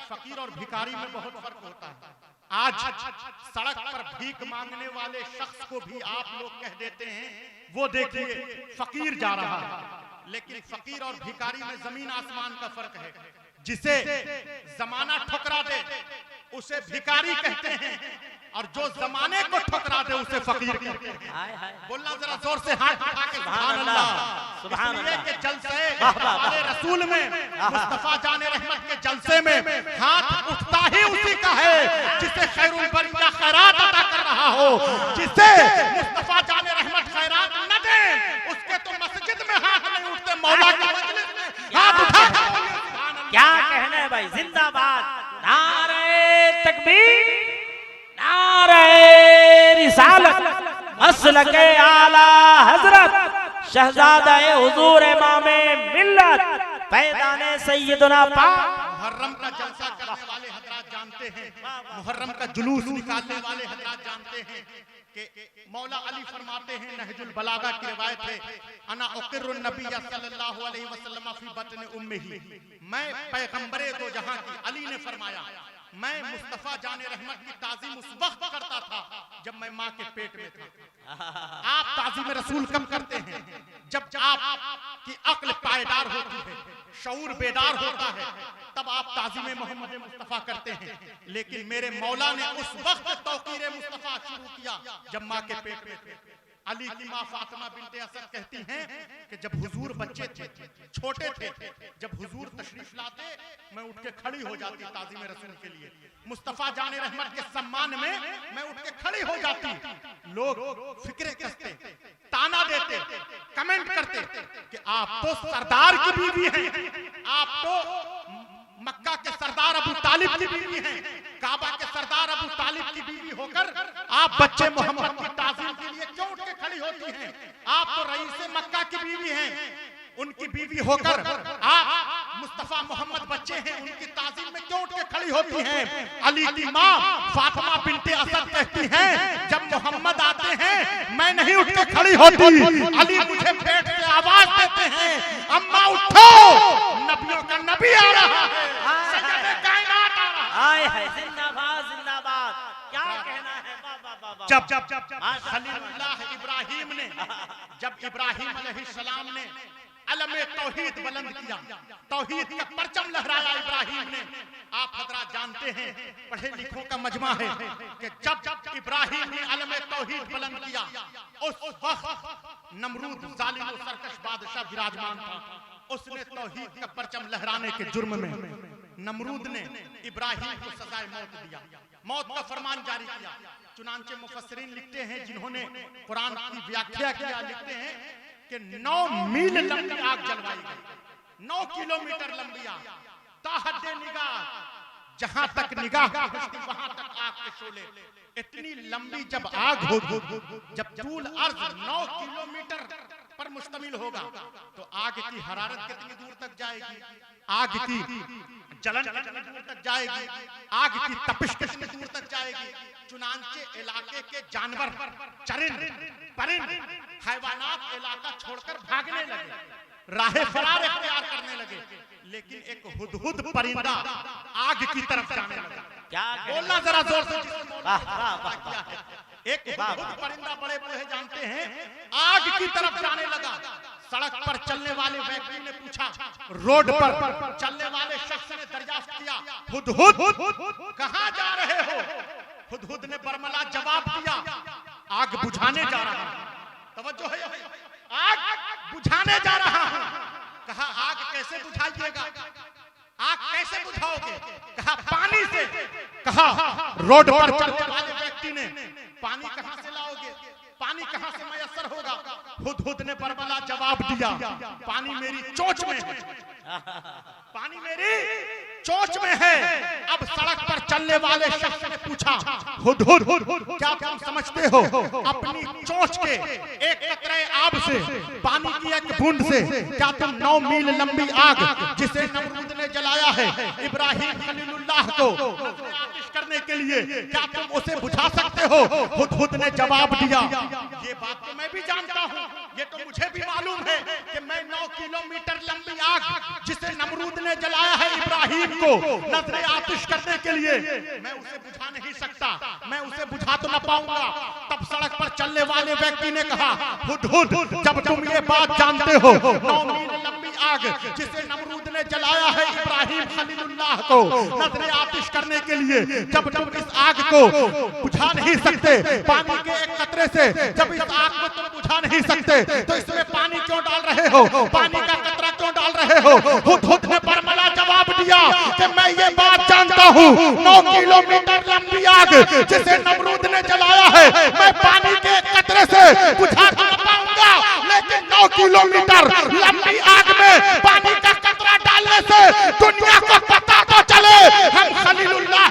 फकीर और भिखारी में बहुत फर्क होता है। आज सड़क पर भीख मांगने वाले शख्स को भी आप लोग कह देते हैं वो देखिए फकीर जा रहा है, लेकिन फकीर और भिखारी में जमीन आसमान का फर्क है। जिसे जमाना ठुकरा दे उसे भिखारी कहते हैं, और जो जमाने को ठुकरा दे उसे फकीर कहते हैं। बोलना जरा जोर से, हाथ उठा के सुभान अल्लाह। सुभान अल्लाह के जलसे वाले रसूल में, मुस्तफा जाने रहमत के जलसे में हाथ उठता ही उसी का है जिसे खैरुल बरिया खैरात अता कर रहा हो। जिसे मुस्तफा जाने रहमत खैरात न दे उसके तो मस्जिद में हाथ नहीं उठते, मौला की मजलिस में हाथ उठा। क्या कहना है भाई, जिंदाबाद, नारे तकबीर, नारे रिसालत, मसलके आला हजरत शहजादा हुजूर इमामे मिल्लत पैदाने सैयदना पाक। मुहर्रम का जलसा करने वाले हजरात जानते हैं, मुहर्रम का जुलूस निकालने वाले हजरात जानते हैं कि मौला अली फरमाते हैं, नहजुल बलागा की रिवायत है, अना उक़िर्रुन नबी सल्लल्लाहु अलैहि वसल्लम फी बतन उम्मिही, मैं पैगंबरे दो जहां की, अली ने फरमाया मैं मुस्तफा जाने रहमत की ताज़ीम उस वक्त करता था जब मैं माँ के पेट में था। आप ताज़ीम रसूल कब करते हैं? जब आपकी अक्ल पायदार होती है, शऊर बेदार होता है, तब आप ताज़ीम मोहम्मद मुस्तफा करते हैं। लेकिन मेरे मौला ने उस वक्त तौक़ीर मुस्तफा शुरू किया जब माँ के पेट में थे। अली की माँ फातिमा बिनते असद कहती हैं कि जब हुजूर बच्चे थे, छोटे थे, जब हुजूर तशरीफ लाते मैं उठ के खड़ी हो जाती ताज़ीम रसूल के लिए। मुस्तफा जाने रहमत के सम्मान में मैं उठ के खड़ी हो जाती। लोग फिक्रे कसते, ताना देते, कमेंट करते कि आप तो सरदार की बीवी हैं, आप तो मक्का के सरदार अबू तालिब की बीवी हैं, काबा के सरदार अबू तालिब की बीवी होकर आप बच्चे मोहम्मद की ताज़ीम के लिए क्यों उठ के खड़ी होती हैं? आप तो रईस मक्का की बीवी हैं, उनकी बीवी होकर आप मुस्तफा मोहम्मद बच्चे हैं, उनकी ताज़ीम में क्यों उठ के खड़ी होती हैं? अली की माँ फातिमा बिनते असद कहती हैं जब मोहम्मद आते हैं मैं नहीं उठ के खड़ी होती, अली मुझे पेट से आवाज देते हैं अम्मा उठो, नबियों का नबी आ रहा है, सज्जदे कायनात आ रहा है। जिंदाबाद जिंदाबाद, क्या कहना है। जब खलीलुल्लाह इब्राहिम ने, जब इब्राहिम अलैहिस्सलाम ने अलमे तौहीद बुलंद किया, तौहीद का परचम लहराया इब्राहिम ने। आप हजरात जानते हैं, पढ़े लिखों का मजमा है कि जब इब्राहिम ने अलमे तौहीद बुलंद किया उस वक्त नमरूद जालिम और सरकश बादशाह विराजमान था। उसने तौहीद का परचम लहराने के जुर्म में नमरूद ने इब्राहिम को सजाए मौत दिया, मौत का फरमान जारी किया। चुनांचे मुफस्सिरीन लिखते हैं जिन्होंने कुरान की व्याख्या किया, लिखते हैं कि 9 मील लंबी आग जलवाई गई, 9 किलोमीटर लंबी आग, ताहद्दे निगाह, जहां तक निगाह पहुंचती वहां तक आग के शोले। इतनी लंबी जब आग होगी, जब तूल अर्ज 9 किलोमीटर पर मुश्तमिल होगा तो आग की हरारत कितनी दूर तक जाएगी, आग की जलन कितनी दूर तक जाएगी, आग की तपिश कितनी दूर तक जाएगी। चुनांचे इलाके के जानवर, चरिंद परिंद, हैवानात इलाका छोड़कर भागने लगे, राहे फरार इख्तियार करने लगे। लेकिन एक हुदहुद परिंदा आग की तरफ जाने लगा। क्या बोलना जरा जोर से। एक हुदहुद परिंदा, बड़े बूढ़े जानते हैं, आग की तरफ जाने लगा। सड़क पर चलने वाले व्यक्ति ने पूछा, रोड पर चलने वाले शख्स ने दरियाफ्त किया, हुदहुद कहां जा रहे हो? हुदहुद ने बरमला जवाब दिया, आग बुझाने जा रहा हूं। तवज्जो है, आग बुझाने जा रहा हूं। कहा आग कैसे बुझाइएगा, आग कैसे बुझाओगे? कहा पानी से। कहा रोड पर चलने वाले व्यक्ति ने, पानी कहां से लाओगे, पानी कहां से मयसर होगा? हुदहुद ने बरमला जवाब दिया, पानी मेरी चोंच में है, पानी मेरी चोंच में है। अब सड़क पर चलने वाले शख्स ने पूछा, हुदहुद क्या तुम समझते हो अपनी चोंच के एक कतरे आब से, पानी की एक बूंद से क्या तुम 9 मील लंबी आग जिसे नमरूद ने जलाया है इब्राहिम खलीलुल्लाह को आतिश करने के लिए, क्या तुम उसे बुझा सकते हो? हुदहुद ने जवाब दिया, ये बात तो मैं भी जानता हूँ, ये तो मुझे भी मालूम है कि मैं 9 किलोमीटर लंबी आग जिसे नमरूद ने जलाया है इब्राहिम को नजरे आतिश करने के लिए, मैं उसे बुझा नहीं सकता, मैं उसे बुझा तो न पाऊंगा। तब सड़क पर चलने वाले व्यक्ति ने कहा, हुदहुद, जब तुम ये बात जानते हो 9 मील लंबी आग जिसे नमरूद ने जलाया है इब्राहिम खलीलुल्लाह को नजरे आतिश करने के लिए, जब तुम इस आग को बुझा नहीं सकते पानी के एक कतरे से, जब इस आग को तुम बुझा नहीं सकते तो इसमें पानी क्यों डाल रहे हो, पानी का कतरा क्यों डाल रहे हो? हुदहुद ने बरमला जवाब दिया कि मैं ये बात जानता हूँ 9 किलोमीटर लंबी आग जिसे नमरूद ने जलाया है मैं पानी के कतरे से बुझा तो न पाऊंगा, लेकिन 9 किलोमीटर लंबी आग में पानी का कतरा डालने से दुनिया को पता तो चले हम खलीलुल्लाह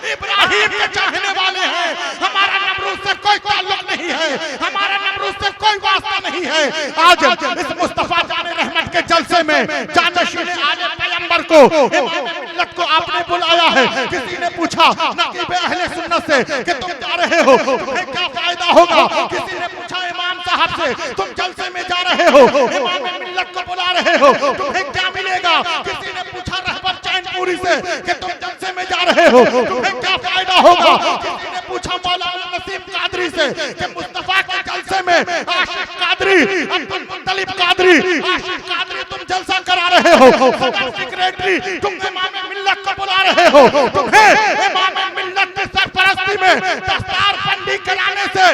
इब्राहिम के चाहने वाले हैं। हमारा नमरूद से कोई ताल्लुक नहीं है, हमारा नमरूद से कोई वास्ता नहीं है। आज इस मुस्तफा जाने रहमत के जलसे में जानशीने आले पैगंबर को इमाम मिल्लत को आपने बुलाया है। किसी ने पूछा नकीब अहले सुन्नत से कि तुम जा रहे हो तुम्हें क्या फायदा होगा? किसी ने पूछा इमाम साहब से तुम जलसे में जा रहे हो इमाम मिल्लत को बुला रहे हो तुम्हें क्या मिलेगा? किसी ने पूछा रहबर चैनपुरी से कि तुम जलसे में जा रहे हो तुम्हें क्या फायदा होगा? किसी ने पूछा मौलाना नसीम कादरी से कि मुस्तफा के जलसे में आशिक कादरी अब्दुल मुत्तलिब कादरी आशिक कादरी तुम जलसा करा रहे हो, सदर सेक्रेटरी तुम इमाम मिल्लत को बुला रहे हो, तुम्हें इमाम मिल्लत की सरपरस्ती में दस्तार बंदी कराने से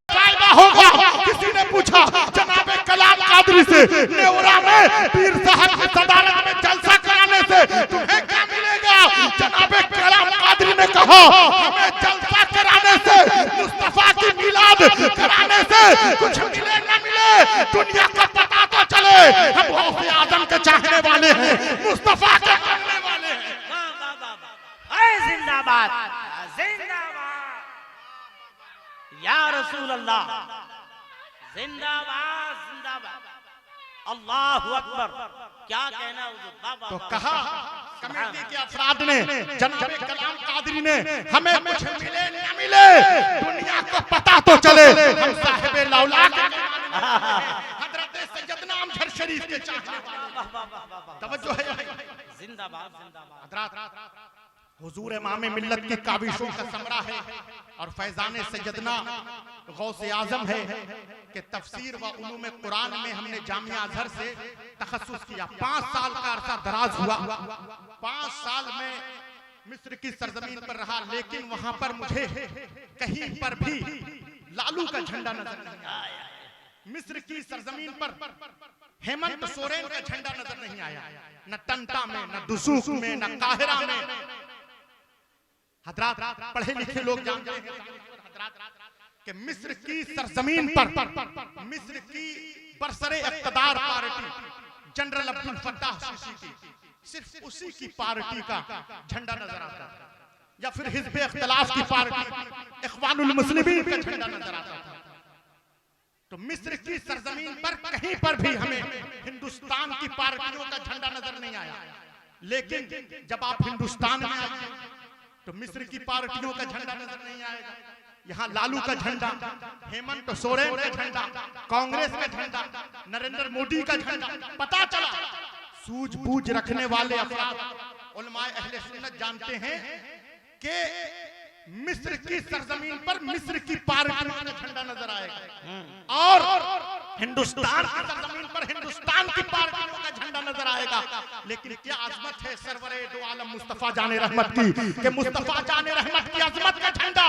फायदा होगा? किसी ने पूछा जनाब कलाम कादरी से नेवरा में पीर साहब की सदारत में जलसा कराने से तुम्हें क्या मिलेगा? जनाब कलाम कादरी ने कहा हमें जलसा कराने से मुस्तफा की मिलाद कराने से कुछ मिले न मिले दुनिया को पता तो चले हम गौसे आजम के चाहने वाले हैं, मुस्तफा के मानने वाले हैं। जिंदाबाद जिंदाबाद या रसूल अल्लाह, जिंदाबाद जिंदाबाद, अल्लाहु अकबर। क्या कहना हुजूर? तो कहा कमेटी के अफराद ने जनाब कलाम कादरी ने हमें कुछ मिले न मिले दुनिया को पता तो चले हम साहिबे लौलाक हजरत सैयदना अमजद शरीफ के चाहने वाले। तवज्जो है जिंदाबाद जिंदाबाद। हजरत हुजूर इमाम मिल्लत की काबिशों का समरा है और फैजान सैयदना गौसे आजम है कि तफसीर व उलूम कुरान में हमने जामिया अजहर से तखस्सुस किया। 5 साल का अरसा दराज हुआ, 5 साल में मिस्र की सरजमीन पर रहा, लेकिन वहां पर मुझे कहीं पर भी लालू का झंडा नजर नहीं आया। मिस्र की सरजमीन पर हेमंत सोरेन का झंडा नजर नहीं आया, न टंटा में, न दुसूक में, न काहिरा में। हजरात पढ़े लिखे लोग जानते हैं कि मिस्र की सरजमीन पर मिस्र की बरसरे इख्तिदार party general Abdul Fattah Sisi की सिर्फ उसी की पार्टी का झंडा नजर आता था, या फिर हिज़्ब इख्तिलाफ की पार्टी इख्वानुल मुस्लिमीन का झंडा नजर आता था। तो मिस्र की सरजमीन पर कहीं पर भी हमें हिंदुस्तान की पार्टियों का झंडा नजर नहीं आया, लेकिन जब आप हिंदुस्तान में आए तो मिस्र की पार्टियों का झंडा नजर नहीं आएगा। यहाँ लालू का झंडा, हेमंत सोरेन का झंडा, कांग्रेस का झंडा, नरेंद्र मोदी का झंडा। पता चला सूझबूझ रखने वाले अफराद उलमाए अहले सुन्नत जानते हैं कि मिस्र की सरजमीन पर मिस्र की पार्टियों का झंडा नजर आएगा और हिंदुस्तान की सरजमीन पर हिंदुस्तान की पार्टियों का झंडा नजर आएगा। लेकिन क्या अजमत है सरवरे दो आलम मुस्तफा जाने रहमत की कि मुस्तफा जाने रहमत की अजमत का झंडा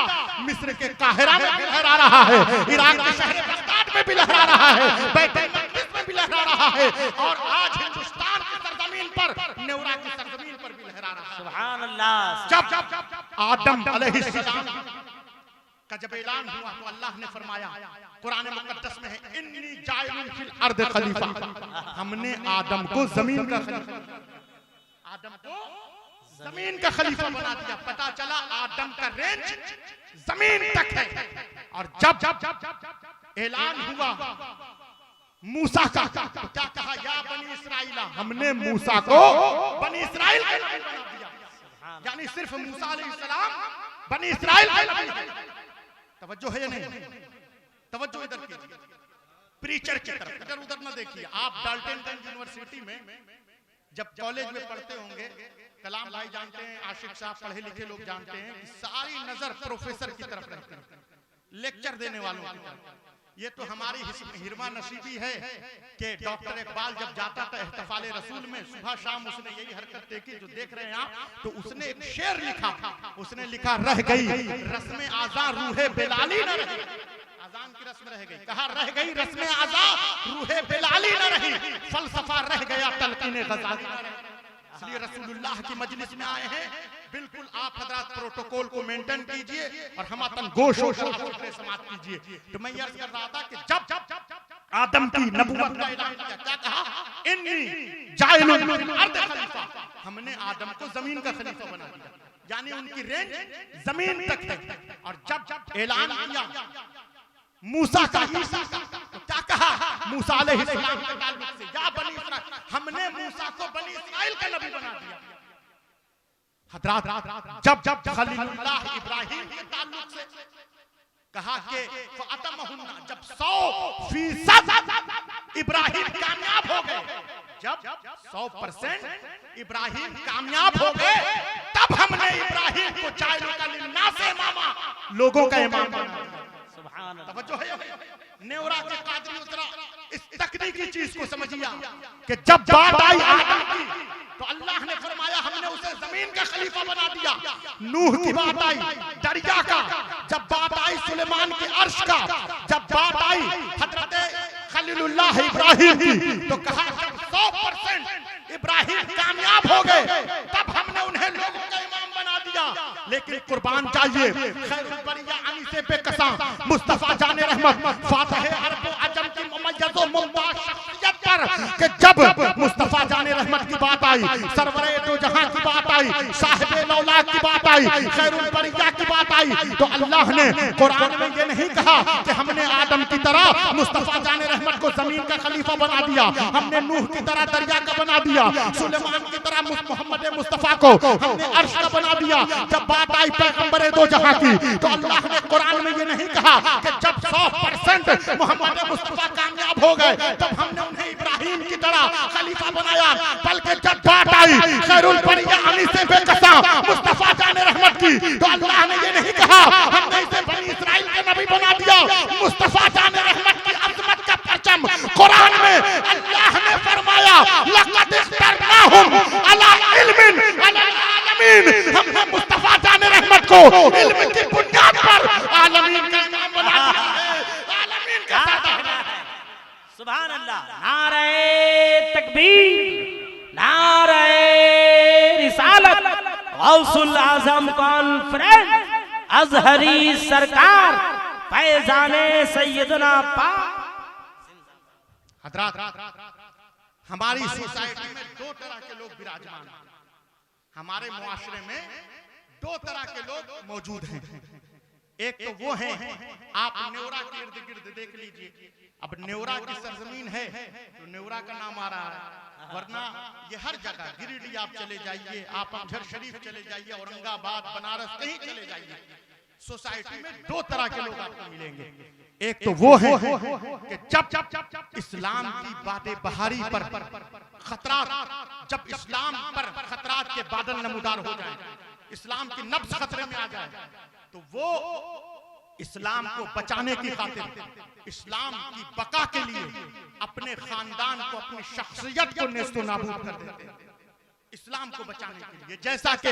मिस्र के काहिरा में भी लहरा रहा है, इराक के शहर बगदाद में भी लहरा रहा है, बैतुल मक़दिस में भी लहरा रहा है और आज हिंदुस्तान की सरजमीन पर नेवरा की सरजमीन पर भी लहरा रहा है। सुभान अल्लाह। जब आदम अलैहिस्सलाम का जब ऐलान हुआ तो अल्लाह ने फरमाया, कुरान मुकद्दस में है, इन्नी जाइलुन फिल अर्द खलीफा, हमने आदम को जमीन का खलीफा, आदम को जमीन का खलीफा बना दिया। पता चला आदम का रेंज जमीन तक है। और जब ऐलान हुआ मूसा का, तो क्या कहा, या बनी इसराइला, हमने मूसा को बनी इसराइल का नबी बना दिया। यानी सिर्फ मूसा अलैहिस्सलाम बनी इसराइल का नबी है। तवज्जो है या नहीं? तवज्जो इधर कीजिए, प्रीचर की तरफ, इधर उधर ना देखिए। आप डाल्टनगंज यूनिवर्सिटी में जब कॉलेज में पढ़ते होंगे, कलाम भाई जानते हैं, आशिक साहब पढ़े लिखे लोग जानते हैं कि सारी नजर प्रोफेसर की तरफ रहती है, लेक्चर देने वालों की तरफ। ये तो हमारी हिरमा नसीबी है कि डॉक्टर इकबाल जब जाता था इहतिफाले रसूल में, सुबह शाम उसने यही हरकत देखी जो देख रहे हैं आप। तो उसने एक शेर लिखा, उसने लिखा रह गई रस्म आज़ा रूहे बिलाली न रही, अजान की रस्म रह गई, कहा रह गई रस्म आज़ा रूहे बिलाली न रही, फलसफा रह गया तलकीने गज़ाली न रही। इसलिए रसूलुल्लाह की मजलिस में आए हैं, बिल्कुल आप हजरत प्रोटोकॉल को मेंटेन कीजिए और हम तन गोश समाप्त कीजिए। तो मैं अर्ज कर रहा था कि जब आदम की नबूवत का ऐलान किया, क्या कहा, इन्नी जाइलुन फिल अर्द खलीफा, हमने आदम को जमीन का खलीफा बना दिया, यानी उनकी रेंज जमीन तक है। और जब ऐलान किया मूसा का, ईसा का, तो क्या कहा मूसा अलैहिस्सलाम के ताल्लुक से, या बनी इस्राइल, हमने मूसा को बनी इस्राइल का नबी बना दिया। हजरत जब खलीलुल्लाह इब्राहिम के ताल्लुक से कहा कि फअतमहुन्ना, जब 100% इब्राहिम कामयाब हो गए, जब 100% इब्राहिम कामयाब हो गए, तब हमने इब्राहिम को चाइलो का लिन्नास इमामा, लोगों का इमाम बना दिया। तवज्जो है, नेवरा के कादरी उतरा, इस तकनीकी चीज को समझिए कि जब बात आई आदम की तो अल्लाह ने फरमाया हमने उसे जमीन का खलीफा बना दिया। नूह की बात आई दरिया का, जब बात आई सुलेमान के अर्श का, जब बात आई हजरत खलीलुल्लाह इब्राहिम की, तो कहा जब 100% इब्राहिम कामयाब हो गए, तब हमने उन्हें लोगों का इमाम बना दिया। लेकिन कुर्बान चाहिए खैरुल बरिया अनी से बेकसा मुस्तफा जाने रहमत फातिह अरब व अजम की मुमय्यज़ व मुमताज शख्सियत पर कि जब मुस्तफा जाने रहमत की बात आई, सरवरे दो जहां की बात आई, साहिबे लौलाद की बात आई, खैरुल बरिया की बात आई, तो अल्लाह ने कुरान में ये नहीं कहा कि हमने आदम की तरह मुस्तफा जाने रहमत को जमीन का खलीफा बना दिया, हमने नूह की तरह दरिया का बना दिया, सुलेमान की तरह मोहम्मद मुस्तफा को हमने अर्श का बना दिया। जब बात आई पैगंबरे दो जहां की, तो अल्लाह ने कुरान में ये नहीं कहा कि जब 100% मोहम्मद मुस्तफा कामयाब हो गए, तब हमने उन्हें इब्राहिम की तरह खलीफा बनाया, बल्कि जब बात आई खैरुल बरिया अली से बेकसा मुस्तफा जाने रहमत की, तो अल्लाह ने ये नहीं कहा हमने इसे बनी इस्राइल के नबी बना दिया। मुस्तफा जाने रहमत की अज़मत का परचम कुरान में अल्लाह ने फरमाया लक़द इख्तरनाहुम अला इल्मिन अलल आलमीन, हमने मुस्तफा जाने रहमत को इल्म की बुनियाद पर आलमीन का इमाम बना दिया है, आलमीन का सरदार है। सुभान अल्लाह, नारे तकबीर, नारे रिसालत, गौसुल आजम कॉन्फ्रेंस, अजहरी सरकार, फैजाने सैयदना पाक। हजरत हमारी सोसाइटी में दो तरह के लोग विराजमान हैं, हमारे मुआशरे में दो तरह के लोग मौजूद हैं। एक तो वो हैं, आप नेवरा के इर्द गिर्द देख लीजिए, अब नेवरा की सरजमीन है तो नेवरा का नाम आ रहा है, वरना ये हर जगह गिरिडीह आप चले जाइए, आप अजहर शरीफ चले जाइए, औरंगाबाद बनारस कहीं चले जाइए, सोसाइटी में दो तरह के लोग आपको मिलेंगे। एक तो वो है कि जब इस्लाम की बातें बहारी पर खतरात, जब इस्लाम पर खतरात के बादल नमूदार हो जाए, इस्लाम की नब्ज खतरे में आ जाए, तो वो इस्लाम को बचाने की खातिर, इस्लाम की बका के लिए अपने खानदान को, अपनी शख्सियत को नेस्तो नाबूद कर देते हैं इस्लाम को बचाने के लिए। जैसा कि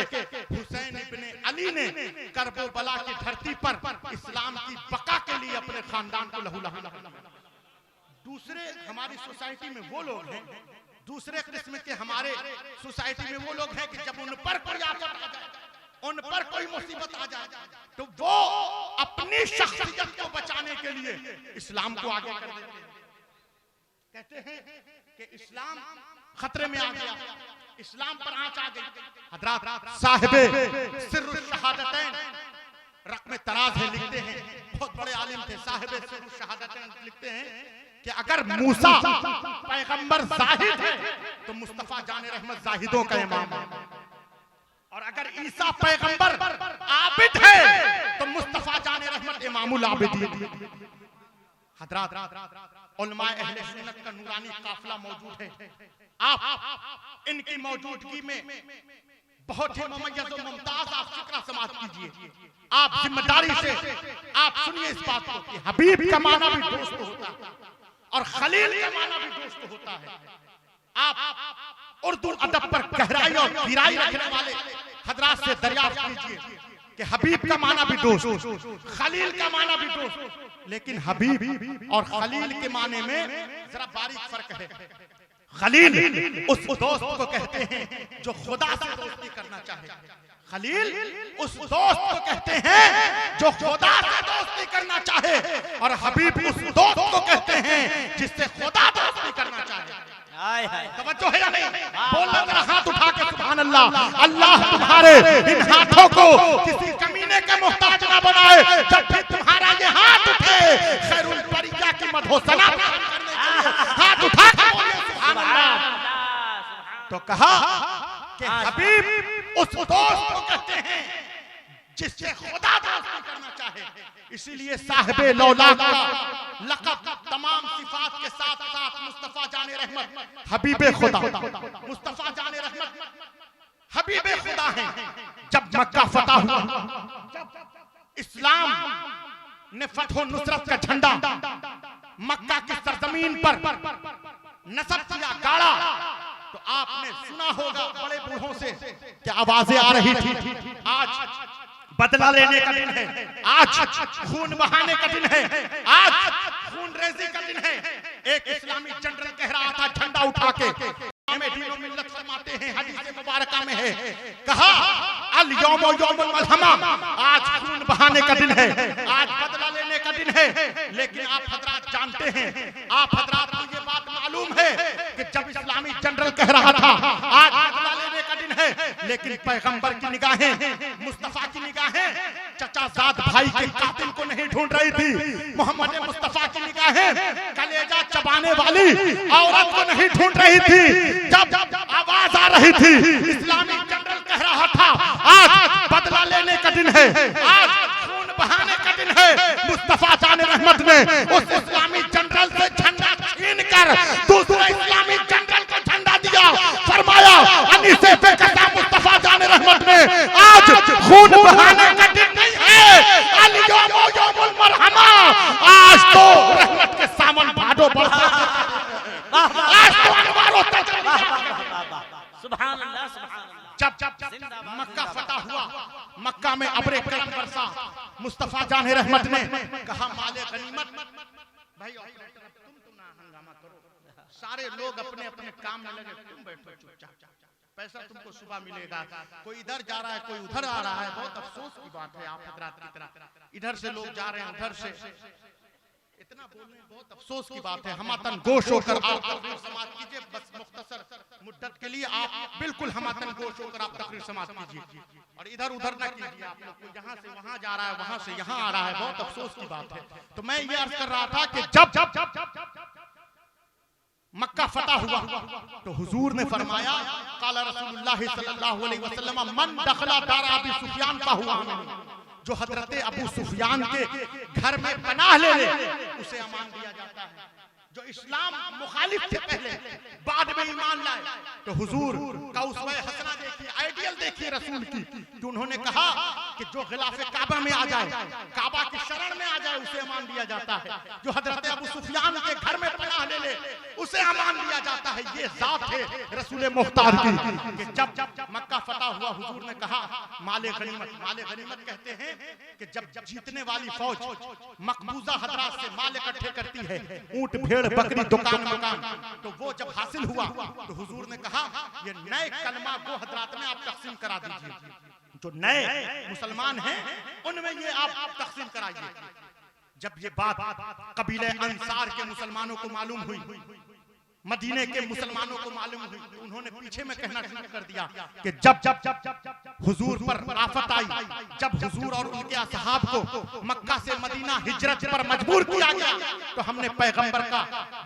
हुसैन इब्ने अली ने करबला की धरती पर इस्लाम की बका के लिए अपने खानदान को लहूलुहान कर दिया। दूसरे हमारी सोसाइटी में वो लोग हैं, दूसरे किस्म के हमारे सोसाइटी में वो लोग हैं कि जब उन पर कोई आफत आ जाए, उन पर कोई मुसीबत आ जाए, तो वो अपनी शख्सियत को बचाने के लिए इस्लाम को आगे कर देते हैं। कहते हैं कि इस्लाम खतरे में आ गया, इस्लाम पर आंच आ गई। हजरत साहिबे सिर्रुल शहादतैन रकम तराज है, लिखते हैं, बहुत बड़े आलिम थे, साहिबे सिर्रुल शहादतैन लिखते हैं कि अगर मूसा पैगंबर जाहिद है तो मुस्तफा जाने रहमत जाहिदों का इमाम है, और अगर ईसा पैगंबर आबिद है तो मुस्तफा जाने रहमत इमामुल आबिदीन। हजरात उलमाए अहले सुन्नत का नूरानी काफिला मौजूद है। आप इनकी मौजूदगी में बहुत ही मुमय्यज़ और मुमताज आप फिक्रा समात कीजिए। आप जिम्मेदारी से आप सुनिए इस बात को कि हबीब का माना भी दोस्त होता है और खलील का माना भी दोस्त होता है। आप उर्दू अदब पर गहराई और गहराई रखने वाले हजरात से दरियाफ्त कीजिए कि हबीब का माना भी दोस्त, खलील का माना भी दोस्त, लेकिन हबीब और खलील के माने में जरा बारीक फर्क है। खलील उस दोस्त को कहते हैं जो खुदा से दोस्ती करना चाहे। खलील उस दोस्त को कहते हैं जो खुदा से दोस्ती करना चाहे, और हबीब उस दोस्त को कहते हैं जिससे खुदा दोस्ती करना चाहे। तवज्जो है या नहीं? बोलना जरा हाथ उठा के सुभान अल्लाह। अल्लाह तुम्हारे इन हाथों को किसी कमीने के मोहताज ना बनाए। जब भी तुम्हारा ये हाथ उठे खैरुल बरिया की मधोसना करने के लिए हाथ उठा के बोलिए सुभान अल्लाह। तो कहा कि हबीब उस दोस्त को कहते हैं जिससे खुदा दोस्ती करना चाहे। इसीलिए साहिबे लौलाक का लक़ब तमाम सिफात के साथ साथ मुस्तफा जाने रहमत हबीबे खुदा, मुस्तफा जाने रहमत हबीबे खुदा हैं। जब मक्का फतह हुआ, जब इस्लाम ने फतह नुसरत का झंडा मक्का की सरजमीन पर नस्ब किया, गाड़ा, तो आपने सुना होगा बड़े बूढ़ों से कि आवाजें आ रही थी, आज बदला लेने का दिन है, आज खून बहाने का दिन है, आज खून रेज़ी का दिन है। एक इस्लामी जनरल कह रहा था झंडा उठा के, दीनों मिल्लत फरमाते हैं, हदीस मुबारका में है, कहा अल यौम यौमुल मलहमा, आज खून बहाने का दिन है, आज बदला लेने का दिन है। लेकिन आप हजरात जानते हैं, आप हजरात को ये बात मालूम है कि जब इस्लामी जनरल कह रहा था आज बदला लेने का दिन है, लेकिन पैगंबर की निगाहें, मुस्तफा की निगाहें चचाजाद भाई के कातिल को नहीं ढूंढ रही थी, मोहम्मद मुस्तफा की निगाहें कलेजा चबाने वाली औरत को नहीं ढूंढ रही थी। जब आवाज आ रही थी, इस्लामी जनरल कह रहा था आज बदला लेने का दिन है, आज खून बहाने का दिन है, मुस्तफा जाने रहमत ने उस इस्लामी जनरल से झंडा छीन कर दूसरे इस्लामी जनरल को झंडा दिया, फरमाया अनीसे पे कसा मुस्तफा जाने रहमत ने आज खून बहाने का दिन नहीं है, अल यौम यौमुल मरहमा, आज तो रहमत के सामन भादो बढ़ा, आज तो अनवारों सुभान अल्लाह, सुभान अल्लाह। जब मक्का फतह हुआ, मक्का में अब्रे करम बरसा, मुस्तफा जाने रहमत ने कहा माले गनीमत, भाई तुम ना हंगामा करो, सारे लोग अपने अपने काम में लगे, तुम बैठो चुपचाप, पैसा तुमको सुबह मिलेगा। कोई इधर जा रहा है, कोई उधर आ रहा है, बहुत अफसोस की बात है आप हजरात की तरह इधर से लोग जा रहे हैं, उधर से इतना बोल रहे हैं, बहुत अफसोस की बात है। हमातन गोश होकर आप तकरीर समात कीजिए, बस मुख्तसर मुद्दत के लिए आप बिल्कुल हमातन गोश होकर आप तकरीर समात कीजिए और इधर उधर ना कीजिए। आप लोग को यहाँ से वहाँ जा रहा है, वहाँ से यहाँ आ रहा है, बहुत अफसोस की बात है। तो मैं ये अर्ज कर रहा था कि जब मक्का फतह हुआ तो हुजूर ने फरमाया काला रसूलुल्लाह सल्लल्लाहु अलैहि वसल्लम मन दखला दार अबी सुफियान का हुआ, जो हजरत अबू सुफियान के घर में पनाह ले ले उसे अमान दिया जाता है। जो इस्लाम मुखालिफ थे पहले, बाद में ईमान लाए, तो हुजूर का उसवा हसना देखिए, आइडियल देखिए रसूल की, कि उन्होंने कहा कि जो खिलाफे काबा में आ जाए, काबा की शरण में आ जाए, उसे अमान दिया जाता है। जो हजरत अबू सुफियान के घर में पनाह ले ले उसे अमान दिया जाता है। ये जात है रसूल मुख्तार की कि जब मक्का फतह हुआ, हुजूर ने कहा माले गनीमत, माले गनीमत कहते हैं कि जब जीतने वाली फौज मकबूजा हजरात से माल इकट्ठे करती है, ऊंट भेड़ बकरी दुकान मकान, तो वो जब हासिल हुआ तो हुजूर ने कहा ये नए कलमा को हजरात में आप तकसीम करा दीजिए, जो नए मुसलमान हैं उनमें ये आप तकसीम कराइए। जब ये बात कबीले अंसार के मुसलमानों को मालूम हुई, मदीने के मुसलमानों को मालूम हुई, उन्होंने पीछे में कहना शुरू कर दिया कि जब हुजूर पर आफत आई, जब हुजूर और उनके असहाब को मक्का से मदीना हिजरत पर मजबूर किया गया, तो हमने पैगंबर का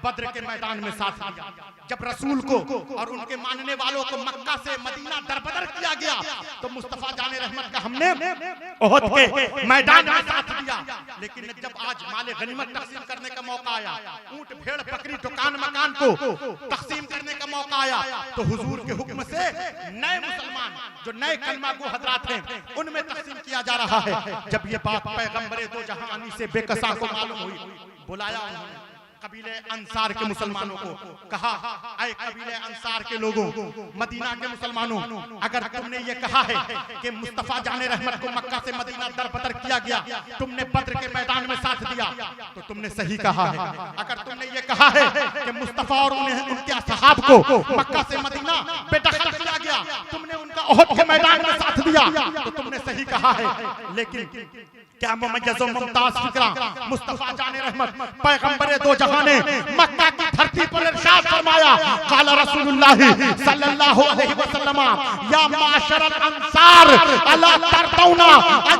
बद्र के मैदान में साथ दिया। जब रसूल को और उनके मानने वालों को मक्का से मदीना दरबदर किया गया, तो मुस्तफा जाने रहमत का हमने ओहद के मैदान में साथ दिया। लेकिन जब आज माले गनीमत तकसीम करने का मौका आया, ऊंट भेड़ बकरी दुकान मकान को तकसीम करने का मौका आया, तो हुजूर के हुक्म से नए मुसलमान जो नए कलमा गो हजरात हैं उनमें तकसीम किया जा रहा है। जब ये बात पैगंबरे दो जहानी से बेकसा को मालूम हुई, बुलाया उन्होंने कबीले अंसार के मुसलमानों को, कहा ऐ कबीले अंसार के लोगों, मदीना के मुसलमानों, अगर तुमने ये कहा है कि मुस्तफा जाने रहमत को मक्का से मदीना दरबदर किया गया, तुमने बद्र के मैदान में साथ दिया, तो तुमने सही कहा है। अगर तुमने ये कहा है कि मुस्तफा और उनके असहाब को मक्का से मदीना बेदखल किया गया, तुमने उनका ओहद के मैदान में साथ दिया, तो तुमने सही कहा है। लेकिन क्या मुमय्यज़ व मुमताज़ फिक्रा मुस्तफा जाने रहमत पैगंबरे दो जहां ने मक्का की धरती पर इरशाद फरमाया, क़ाला रसूलुल्लाह सल्लल्लाहु अलैहि वसल्लम या माशरल अंसार अला तरदौना अन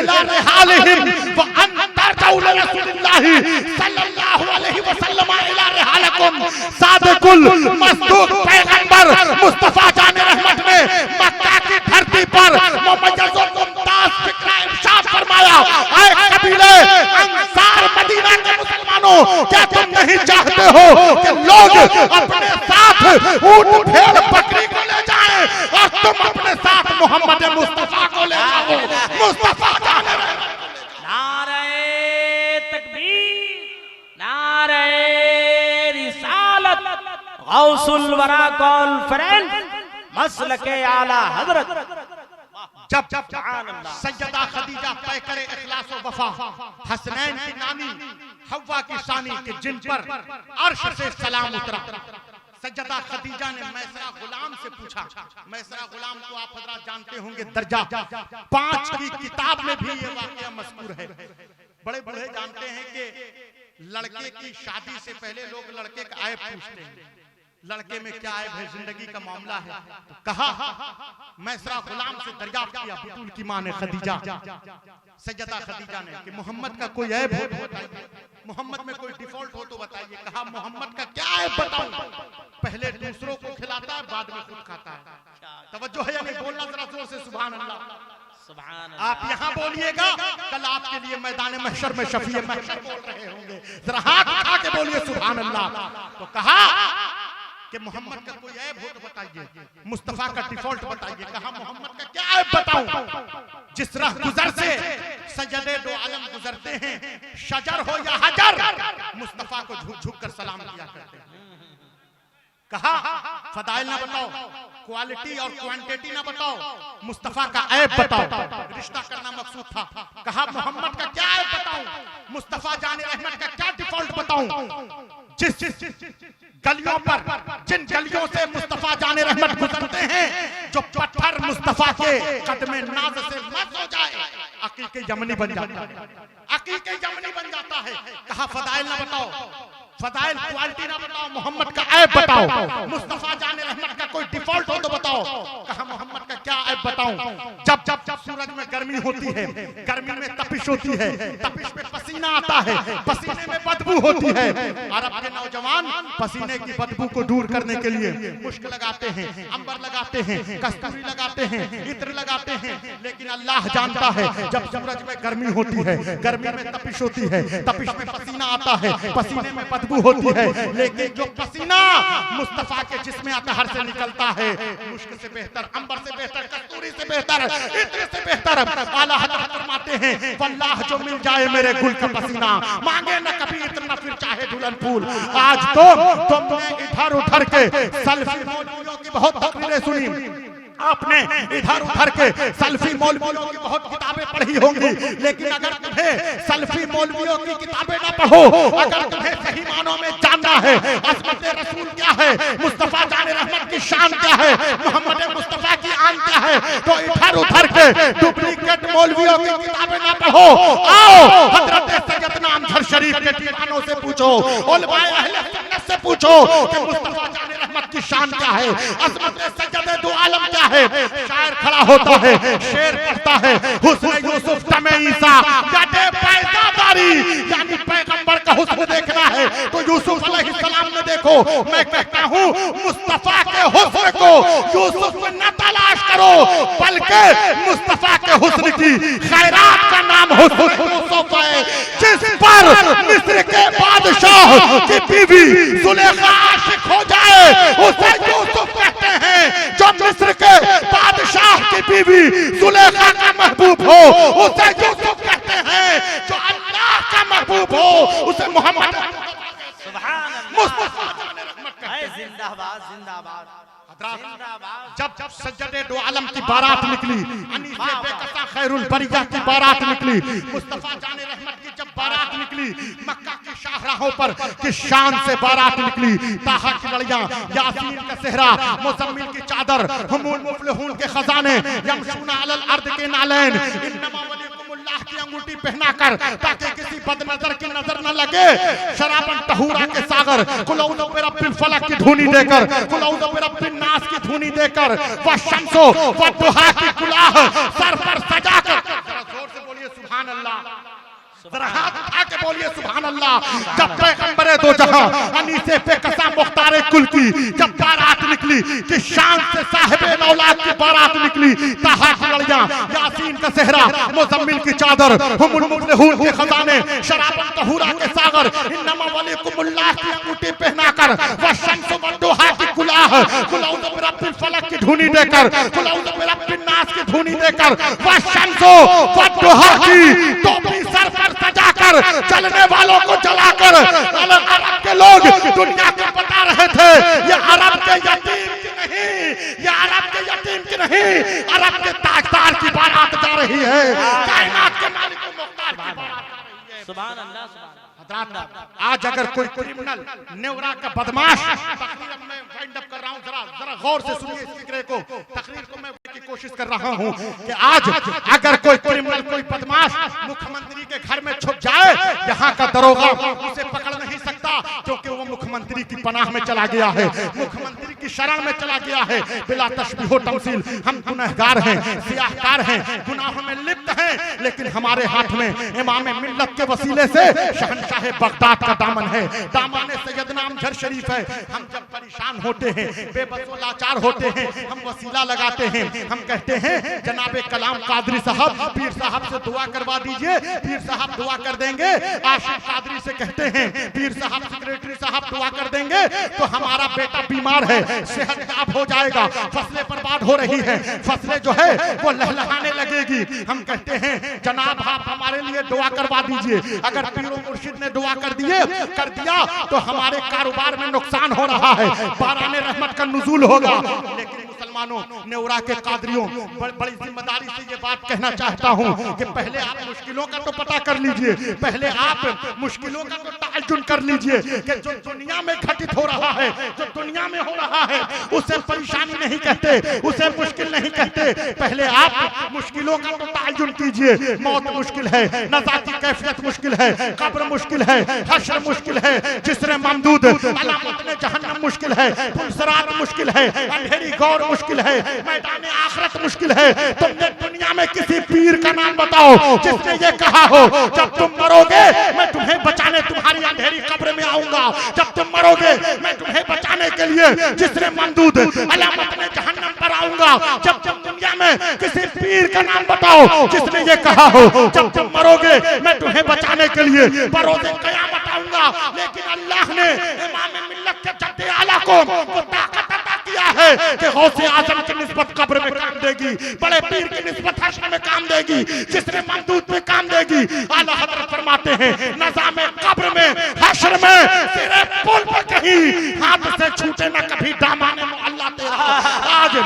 इला रिहालिहिम व अन तरदौ रसूलुल्लाह सल्लल्लाहु अलैहि वसल्लम इला रिहालिकुम। सादिकुल मस्दूक पैगंबर मुस्तफा जाने रहमत ने मक्का की धरती पर मुमय्यज़ व मुमताज़ फिक्रा इरशाद फरमाया, ऐ कबीले अंसार मदीना के मुसलमानों, क्या तुम नहीं चाहते हो कि लोग अपने साथ ऊंट भेड़ बकरी को ले जाएं और तुम अपने साथ मोहम्मद मुस्तफा को ले जाओ। मुस्तफा जाने नारे तकबीर, नारे रिसालत, गौसुल वरा कॉन्फ्रेंस, मसलके आला हजरत। जब सैयदा खदीजा पैकर इखलास व वफा हसनैन की नानी हव्वा की शानी के जिन पर अर्श से सलाम उतरा, सैयदा खदीजा ने मैसरा गुलाम से पूछा। मैसरा गुलाम को आप हजरात जानते होंगे, दर्जा 5 की किताब में भी ये वाकया मज़कूर है। बड़े बड़े जानते हैं कि लड़के की शादी से पहले लोग लड़के का ऐब पूछते हैं, लड़के में क्या ऐब है, जिंदगी का मामला है। तो कहा मैसरा गुलाम से दरियाफ्त किया बतूल की मां ने खदीजा, सैयदा खदीजा ने, कि मोहम्मद का कोई ऐब हो तो बताइए, मोहम्मद में कोई डिफॉल्ट हो तो बताइए। कहा मोहम्मद का क्या ऐब बताऊं, पहले दूसरों को खिलाता है बाद में खुद खाता है। तवज्जो है या नहीं, बोलना जरा जोर से सुभान अल्लाह। आप यहाँ बोलिएगा, कल आपके लिए मैदान महशर में शफीए महशर बोल रहे होंगे, जरा हाथ उठा के बोलिए सुभान अल्लाह। तो कहा कि मोहम्मद का कोई ऐब हो तो बताइए, मुस्तफा का डिफॉल्ट बताइए। कहा मोहम्मद का क्या ऐब बताऊं, जिस राह गुजर से सज्जदे दो आलम गुजरते हैं, शजर हो या हजर, मुस्तफा को झुक झुक कर सलाम किया करते हैं। कहा फदाइल ना बताओ, क्वालिटी और क्वांटिटी ना बताओ, मुस्तफा का ऐब बताओ, रिश्ता करना मकसूद था। कहा मोहम्मद का क्या ऐब बताऊं, मुस्तफा जाने रहमत का क्या डिफॉल्ट बताऊं, जिस गलियों पर जिन गलियों से मुस्तफा जाने रहमत गुजरते हैं, जो पत्थर मुस्तफा के कदमे नाज से मस हो जाए, अकीके यमनी बन जाता है, अकीके यमनी बन जाता है। कहा फदाइल ना बताओ, फदाइल क्वालिटी ना बताओ, मोहम्मद का ऐब बताओ, मुस्तफा जाने रहमत का कोई डिफॉल्ट हो तो बताओ। कहा मोहम्मद का क्या ऐब बताऊं, जब जब जब सूरज में गर्मी होती है, गर्मी में तपिश होती है, तपिश में पसीना आता है, पसीने में बदबू होती है। अरब के नौजवान पसीने की बदबू को दूर करने के लिए मुश्क लगाते हैं, अंबर लगाते हैं, कस्तूरी लगाते हैं, इत्र लगाते हैं। लेकिन अल्लाह जानता है, जब सूरज में गर्मी होती है, गर्मी में तपिश होती है, तपिश में पसीना आता है, पसीने में बदबू होती है, लेकिन जो पसीना मुस्तफा के जिस्म अतहर से निकलता है, मुश्क से बेहतर, अंबर से बेहतर, कस्तूरी से बेहतर, इत्र से बेहतर। आला हज़रत फरमाते हैं, वल्लाह जो मिल जाए मेरे गुल का पसीना, मांगे न कभी इत्र न फिर चाहे दुल्हन फूल। आज तो तुमने इधर उधर के सल्फी मौलवियों की बहुत तकरीरें सुनी, आपने इधर उधर के सल्फी मौलवियों की बहुत किताबें पढ़ी होंगी, लेकिन अगर तुम्हें सल्फी मौलवियों की किताबें ना पढ़ो, अगर तुम्हें सही मानों में जानना है अज़मत रसूल क्या है, मुस्तफा जाने रहमत की शान क्या है, मोहम्मद मुस्तफा की आन क्या है, है तो इधर उधर के डुप्लीकेट मौलवियों की किताबें ना पढ़ो। आओ हजरत सैयदना अमजद शरीफ के दीवानों से पूछो, उलमाए अहले सुन्नत से पूछो कि मुस्तफा जाने रहमत की शान क्या है, अज़मत सैयद दो आलम क्या है। शायर खड़ा होता है, शेर पढ़ता है, हुस्न यूसुफ तमे ईसा काटे पैदादारी, यानी पैगंबर का हुस्न देखना है तो यूसुफ अलैहिस्सलाम में देखो। मैं कहता हूँ मुस्तफा के हुस्न को यूसुफ में न तलाश करो, बल्कि मुस्तफा के हुस्न की खैरात का नाम हुस्न यूसुफ है, जिस पर मिस्र के बादशाह की बीवी जुलेखा आशिक हो जाए उसे यूसुफ कहते हैं। जो मिस्र के बादशाह की बीवी जुलेखा का महबूब हो उसे यूसुफ कहते हैं। जो अल्लाह का महबूब हो उसे मोहम्मद मुस्तफा जिंदाबाद जिंदाबाद जिंदाबाद। जब सज्जदे दो आलम की बारात निकली, अनीसे बेकसा खैरुल बरिया की बारात निकली, मुस्तफा जाने रहमत की जब बारात निकली, मक्का की शाहराहों पर किस शान से बारात निकली। ताहा की लड़ियां, यासीन का सेहरा, मुज़म्मिल की चादर, हुमुल मुफ्लिहून के खजाने, यमशूना अलल अर्द के नालैन, इन्नमा वलिकुमुल्लाह की अंगूठी पहनाकर ताकि किसी बदनजर की नजर न लगे, शराबन तहूरा के सागर, कुल औज़ु बिरब्बिल फलक की धुनी देकर, कुल औज़ु बिरब्बिन नास की धुनी देकर, व शम्सो व दुहा की कुलाह सर पर सजाकर, जरा जोर से बोलिए सुभान अल्लाह, जरा हाथ उठा के बोलिए सुभान अल्लाह। जब पैगंबरे दो जहां अनीसे पे कसा मुख्तारे कुल की जब बारात निकली, कि शान से साहिबे औलाद की बारात निकली, ताहा की लड़ियां, यासीन का सेहरा, मुज़म्मिल की चादर, हुमुल मुफ्लिहून के खजाने, शराबन तहूरा के सागर, इन्नमा वलिकुमुल्लाह की अंगूठी पहनाकर, व शम्सु व दुहा की कुलाह, कुल औज़ु बिरब्बिल फलक की धुनी देकर, कुल औज़ु बिरब्बिन नास की धुनी देकर, व शम्सु व दुहा की टोपी सर पर सजाकर, चलने वालों को जलाकर, अरब के लोग दुनिया को बता रहे थे ये अरब के यतीम की नहीं, ये अरब के यतीम की नहीं, अरब के ताजदार की बारात जा रही है, कायनात के मालिक व मुख्तार की बारात जा रही है। सुभान अल्लाह सुभान। आज अगर कोई क्रिमिनल नेवरा का बदमाश, तकरीर में वाइंड अप कर रहा हूं, जरा गौर से सुनिए इस फिक्रे को, तकरीर को मैं की कोशिश कर रहा हूं कि आज अगर कोई क्रिमिनल, कोई बदमाश मुख्यमंत्री के घर में छुप जाए, यहाँ का दरोगा उसे पकड़ नहीं सकता क्योंकि वो मुख्यमंत्री की पनाह में चला गया है, मुख्यमंत्री की शरण में चला गया है। बिला तशबीह व तमसील हम गुनहगार हैं, सियाहकार हैं, गुनाहों में लिप्त हैं, लेकिन हमारे हाथ में इमाम मिल्लत के वसीले से शहंशाह बगदाद का दामन है, दामन सैयदना अमजद शरीफ है। हम जब परेशान होते हैं, बेबस व लाचार होते हैं, हम वसीला लगाते हैं, हम कहते हैं जनाबे कलाम कादरी साहब, पीर साहब से दुआ करवा दीजिए, पीर साहब दुआ कर देंगे। आशिफ कादरी से कहते हैं पीर साहब, सेक्रेटरी साहब दुआ कर देंगे तो हमारा बेटा बीमार है, सेहतयाब हो जाएगा, फसलें बर्बाद हो रही है, फसलें जो है वो लहलहाने लगेगी। हम कहते हैं जनाब आप हमारे लिए दुआ करवा दीजिए। अगर पीरो मुर्शिद ने दुआ कर दिया तो हमारे कारोबार में नुकसान हो रहा है, बाराने रहमत का नुज़ूल होगा। लेकिन मुसलमानों, नेवरा के कादरियों, बड़ी जिम्मेदारी से ये बात कहना चाहता हूँ कि पहले आप मुश्किलों का तो पता कर लीजिए, पहले आप मुश्किलों का तो ताजुन कर लीजिए कि जो दुनिया में घटित हो रहा है, जो दुनिया में हो रहा है, उसे परेशानी नहीं कहते, उसे मुश्किल नहीं कहते। पहले आप मुश्किलों का तो ताजुन कीजिए। मौत मुश्किल है, नज़ात की कैफियत मुश्किल है, कब्र मुश्किल है, हश्र मुश्किल है, जिस्र ममदूद अलामत ने जहन्नम मुश्किल है, पुलसरात मुश्किल है, अंधेरी गौर मुश्किल है, मैदान आखिरत मुश्किल है। तुमने दुनिया में किसी पीर का नाम बताओ जिसने ये कहा हो जब तुम मरोगे मैं तुम्हें बचाने तुम्हारी अंधेरी कब्र में आऊंगा, जब तुम मरोगे मैं तुम्हें बचाने के लिए जिस्र ममदूद अलामत ने जहन्नम पर आऊंगा। जब तुम दुनिया में किसी पीर का नाम बताओ जिसने ये कहा हो जब तुम मरोगे मैं तुम्हें बचाने के लिए बरोज़े क़यामत आऊंगा। लेकिन अल्लाह ने इमाम मिल्लत के जद्दे आला को वो ताकत अता किया है कि गौसे आज़म की निस्बत कब्र में काम देगी, बड़े पीर की निस्बत हश्र में काम देगी, जिसने ममदूद में काम देगी। आला हज़रत फरमाते हैं नज़ामे कब्र में, हश्र में, तेरे पुल पर कहीं हाथ से छूटे ना कभी दामाने अल्लाह तेरा। आज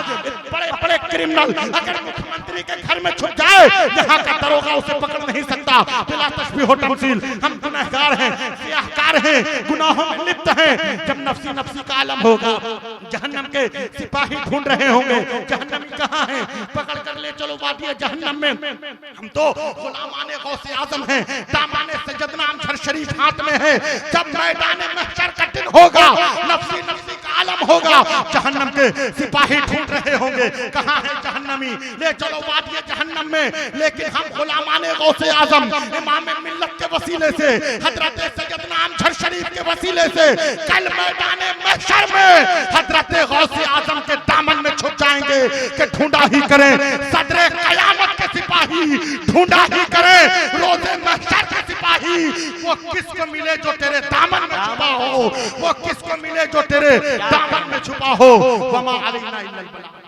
बड़े बड़े क्रिमिनल अगर मुख्यमंत्री के घर में छुप जाए, यहाँ का दरोगा उसे पकड़ नहीं सकता। बिला तशबीह व तमसील हम गुनहगार हैं, सियाहकार हैं, गुनाहों में लिप्त हैं। जब नफ्सी नफ्सी का आलम होगा, जहन्नम के सिपाही ढूंढ रहे होंगे जहन्नमी कहाँ है, पकड़ कर ले चलो वादी जहन्नम में। हम तो गुलामाने गौसे आजम हैं, दामाने सजदना अमशर शरीफ हाथ में है। जब मैदान महशर का दिन होगा, नफ्सी नफ्सी का आलम होगा, जहन्नम के सिपाही ढूंढ रहे होंगे कहाँ है जहन्नमी, ले चलो वादी जहन्नम में। लेकिन हम गुलामाने गौसे आजम इमाम मिल्लत के वसीले से, हजरत सैयदना अमशर शरीफ के वसीले से कल मैदान महशर में हजरत गौसे आजम के दामन में छुप जाएंगे कि ढूंढा ही करें सदरे कयामत के सिपाही, ढूंढा ही करें रोजे महशर के सिपाही। वो किसको मिले जो तेरे दामन में छुपा हो, वो किसको मिले जो तेरे दामन में छुपा हो। वमा अलैना इल्लल बलाग।